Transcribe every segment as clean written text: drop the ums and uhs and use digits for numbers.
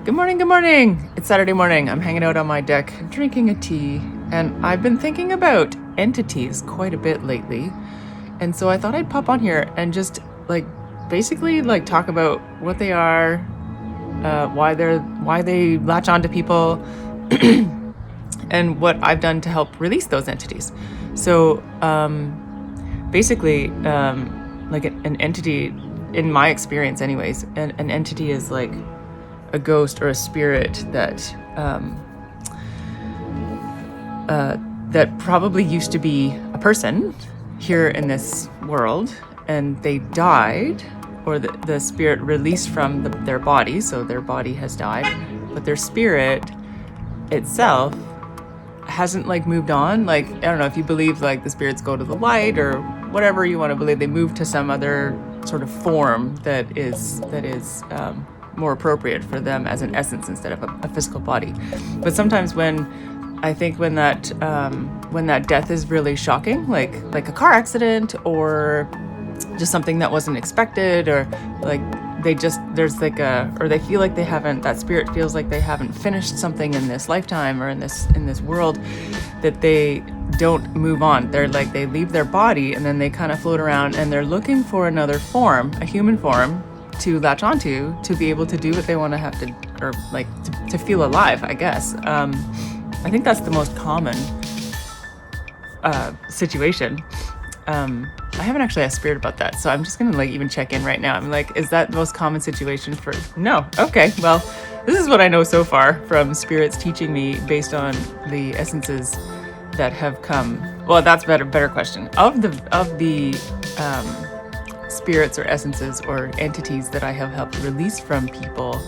Good morning, good morning. It's Saturday morning. I'm hanging out on my deck, drinking a tea, and I've been thinking about entities quite a bit lately. And so I thought I'd pop on here and just basically talk about what they are, why they latch onto people, and what I've done to help release those entities. So basically, like an entity, in my experience anyways, an entity is like a ghost or a spirit that that probably used to be a person here in this world, and they died, or the spirit released from their body, so their body has died, but their spirit itself hasn't moved on. I don't know if you believe the spirits go to the light or whatever you want to believe, they move to some other sort of form that is more appropriate for them as an essence instead of a physical body. But sometimes when that death is really shocking, like a car accident or just something that wasn't expected, or they feel like they haven't, that spirit feels like they haven't finished something in this lifetime or in this world, that they don't move on. They leave their body and then they kind of float around and they're looking for another form, a human form, to latch onto, to be able to do what they want to have to, or to feel alive, I guess. I think that's the most common situation. I haven't actually asked spirit about that, so I'm just gonna even check in right now. I'm is that the most common situation for? No. Okay, well, this is what I know so far from spirits teaching me based on the essences that have come. Well, that's better question. Of the spirits or essences or entities that I have helped release from people,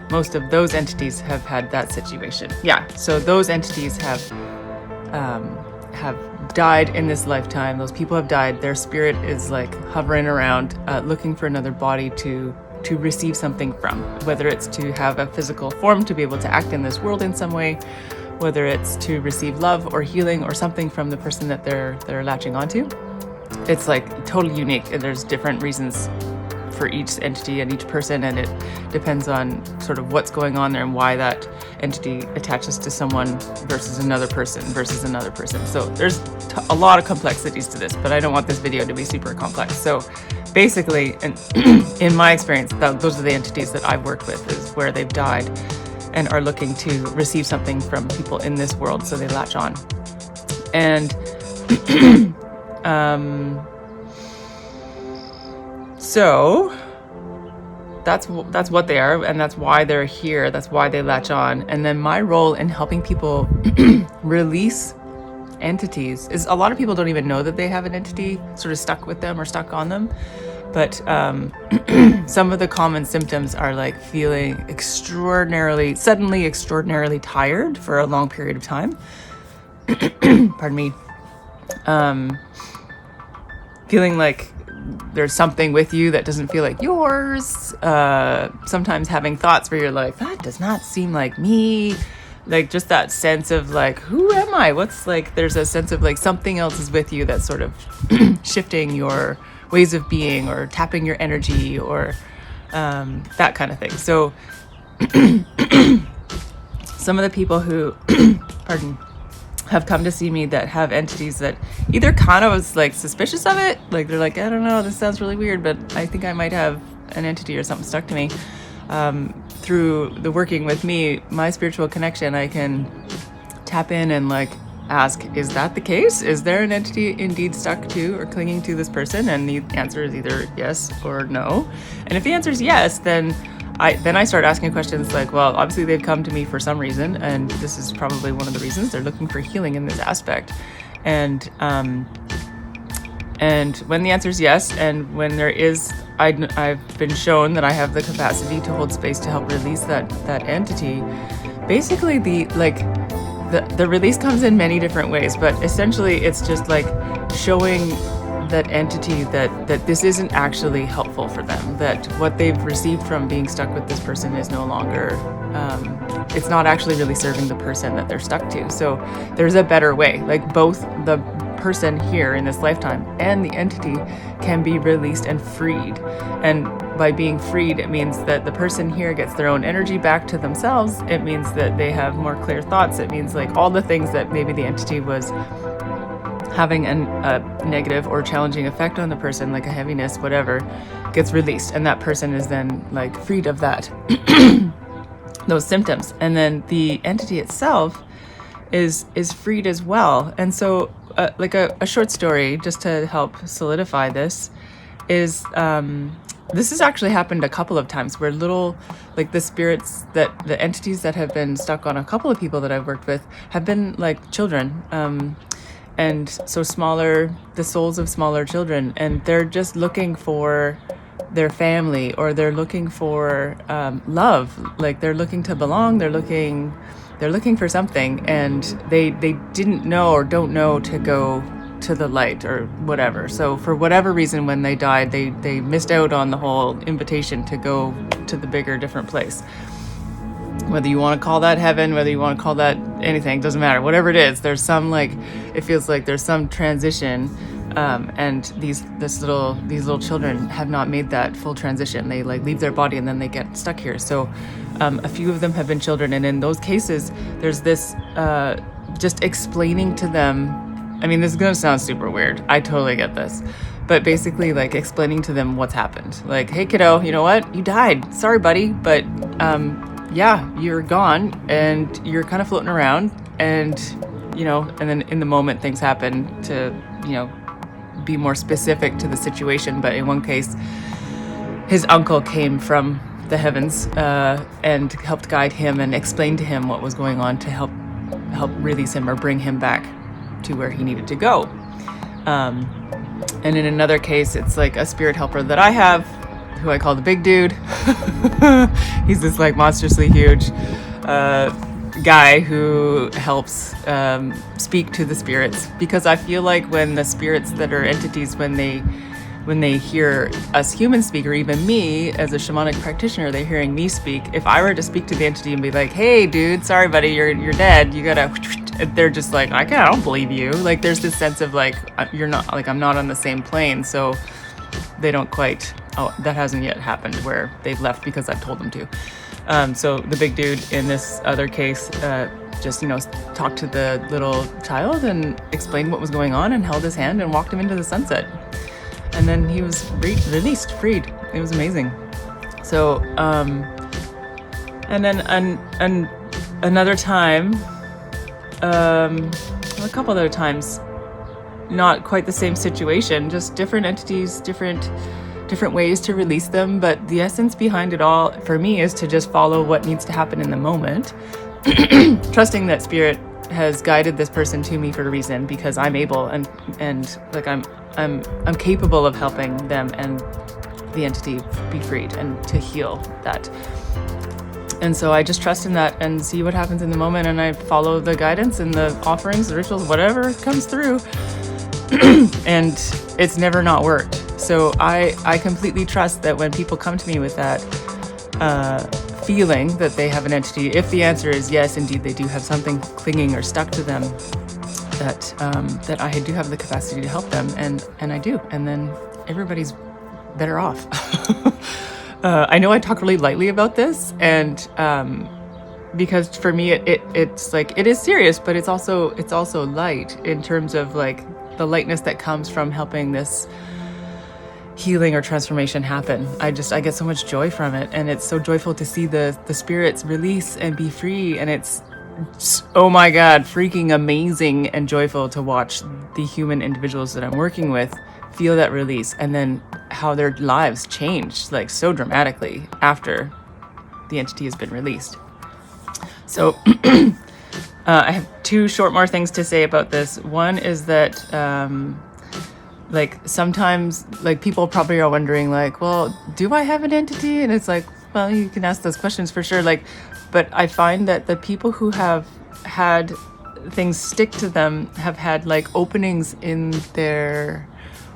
most of those entities have had that situation. Yeah, so those entities have died in this lifetime. Those people have died. Their spirit is hovering around, looking for another body to receive something from, whether it's to have a physical form to be able to act in this world in some way, whether it's to receive love or healing or something from the person that they're latching onto. It's totally unique, and there's different reasons for each entity and each person, and it depends on sort of what's going on there and why that entity attaches to someone versus another person. So there's a lot of complexities to this, but I don't want this video to be super complex. So basically, in my experience, those are the entities that I've worked with, is where they've died and are looking to receive something from people in this world, so they latch on. And so that's what they are, and that's why they're here. That's why they latch on. And then my role in helping people release entities is, a lot of people don't even know that they have an entity sort of stuck with them or stuck on them. But some of the common symptoms are feeling suddenly extraordinarily tired for a long period of time. Pardon me. Feeling like there's something with you that doesn't feel like yours. Sometimes having thoughts where you're that does not seem like me. Just that sense of who am I? There's a sense of something else is with you that's sort of shifting your ways of being or tapping your energy or that kind of thing. So some of the people who, have come to see me that have entities that either kind of was suspicious of it, they're I don't know, this sounds really weird, but I think I might have an entity or something stuck to me. Through the working with me, my spiritual connection, I can tap in and ask, is that the case? Is there an entity indeed stuck to or clinging to this person? And the answer is either yes or no. And if the answer is yes, then I start asking questions well, obviously they've come to me for some reason, and this is probably one of the reasons. They're looking for healing in this aspect. And when the answer is yes, and when there is, I've been shown that I have the capacity to hold space to help release that entity. Basically, the release comes in many different ways, but essentially it's just showing that entity that this isn't actually helpful for them, that what they've received from being stuck with this person is no longer, it's not actually really serving the person that they're stuck to. So there's a better way, both the person here in this lifetime and the entity can be released and freed. And by being freed, it means that the person here gets their own energy back to themselves. It means that they have more clear thoughts. It means like all the things that maybe the entity was having a negative or challenging effect on the person, like a heaviness, whatever, gets released, and that person is then like freed of that those symptoms. And then the entity itself is freed as well. And so like a short story just to help solidify this is this has actually happened a couple of times where little, like the spirits, that the entities that have been stuck on a couple of people that I've worked with have been like children, and so smaller, the souls of smaller children, and they're just looking for their family, or they're looking for love, like they're looking to belong, they're looking for something, and they didn't know or don't know to go to the light or whatever. So for whatever reason, when they died, they missed out on the whole invitation to go to the bigger, different place. Whether you want to call that heaven, whether you want to call that anything, doesn't matter. Whatever it is, there's some, like, it feels like there's some transition, and these little children have not made that full transition. They like leave their body and then they get stuck here. So a few of them have been children, and in those cases, there's this just explaining to them. I mean, this is gonna sound super weird. I totally get this. But basically, like, explaining to them what's happened. Like, hey, kiddo, you know what? You died. Sorry, buddy. But, yeah, you're gone, and you're kind of floating around. And, you know, and then in the moment, things happen to, you know, be more specific to the situation. But in one case, his uncle came from the heavens and helped guide him and explain to him what was going on to help release him or bring him back to where he needed to go. And in another case, it's like a spirit helper that I have, who I call the big dude. He's this like monstrously huge guy who helps speak to the spirits, because I feel like when the spirits that are entities, when they hear us humans speak, or even me as a shamanic practitioner, they're hearing me speak. If I were to speak to the entity and be like, hey dude, sorry buddy, you're dead, you gotta, they're just like, I don't believe you. Like there's this sense of like, you're not, like I'm not on the same plane. So they don't quite, that hasn't yet happened where they've left because I've told them to. So the big dude in this other case just, you know, talked to the little child and explained what was going on and held his hand and walked him into the sunset. And then he was released, freed. It was amazing. So, and then another time, a couple other times, not quite the same situation, just different entities, different ways to release them. But the essence behind it all, for me, is to just follow what needs to happen in the moment, trusting that spirit has guided this person to me for a reason, because I'm able and like I'm capable of helping them and the entity be freed and to heal that. And so I just trust in that and see what happens in the moment, and I follow the guidance and the offerings, the rituals, whatever comes through. And it's never not worked. So I completely trust that when people come to me with that feeling that they have an entity, if the answer is yes, indeed they do have something clinging or stuck to them, that I do have the capacity to help them, and I do, and then everybody's better off. I know I talk really lightly about this, and because for me it's like, it is serious, but it's also light in terms of like the lightness that comes from helping this healing or transformation happen. I get so much joy from it, and it's so joyful to see the spirits release and be free, and it's, oh my god, freaking amazing and joyful to watch the human individuals that I'm working with feel that release, and then how their lives change like so dramatically after the entity has been released. So I have two short more things to say about this. One is that like sometimes, like, people probably are wondering like, well, do I have an entity? And it's like, well, you can ask those questions for sure, like, but I find that the people who have had things stick to them have had like openings in their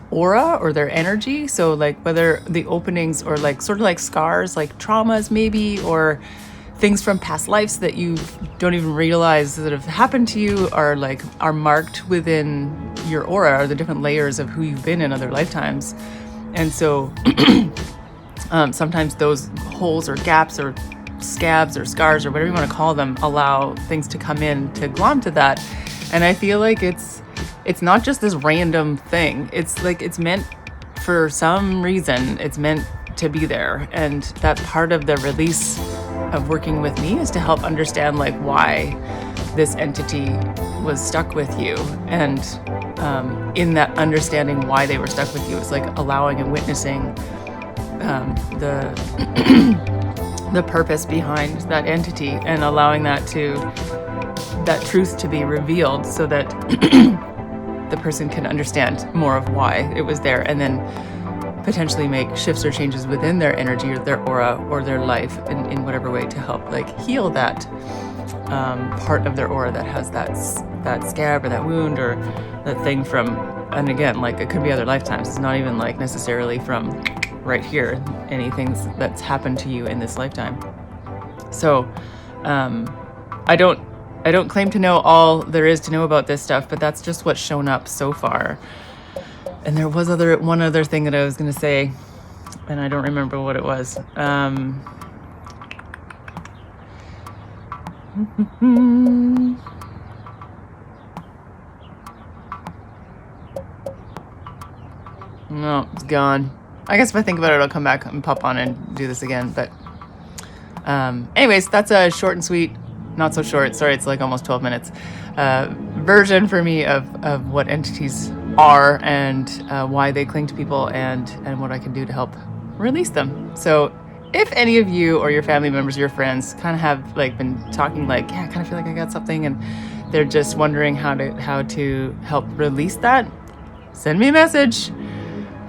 aura or their energy. So like whether the openings or like sort of like scars, like traumas maybe, or things from past lives that you don't even realize that have happened to you are marked within your aura, or the different layers of who you've been in other lifetimes. And so Sometimes those holes or gaps or scabs or scars or whatever you want to call them allow things to come in to glom to that. And I feel like it's not just this random thing. It's like it's meant for some reason. It's meant to be there. And that's part of the release of working with me, is to help understand like why this entity was stuck with you. And in that understanding why they were stuck with you, it's like allowing and witnessing the purpose behind that entity, and allowing that truth to be revealed, so that the person can understand more of why it was there, and then potentially make shifts or changes within their energy or their aura or their life in whatever way to help like heal that part of their aura that has that scab or that wound or that thing from, and again, like it could be other lifetimes. It's not even like necessarily from right here, anything that's happened to you in this lifetime. So I don't claim to know all there is to know about this stuff, but that's just what's shown up so far. And there was one other thing that I was going to say, and I don't remember what it was. No, it's gone. I guess if I think about it, I'll come back and pop on and do this again. But anyways, that's a short and sweet, not so short, sorry, it's like almost 12 minutes, version for me of what entities are and why they cling to people, and what I can do to help release them. So if any of you or your family members, your friends kind of have like been talking like, yeah, I kind of feel like I got something, and they're just wondering how to help release that, send me a message.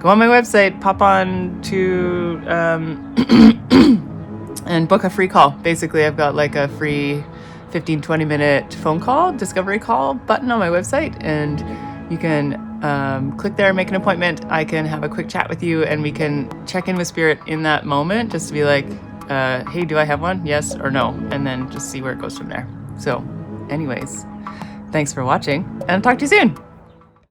Go on my website, pop on to and book a free call. Basically, I've got like a free 15-20 minute phone call, discovery call button on my website, and you can click there, make an appointment. I can have a quick chat with you, and we can check in with spirit in that moment, just to be like, hey, do I have one? Yes or no? And then just see where it goes from there. So anyways, thanks for watching, and talk to you soon.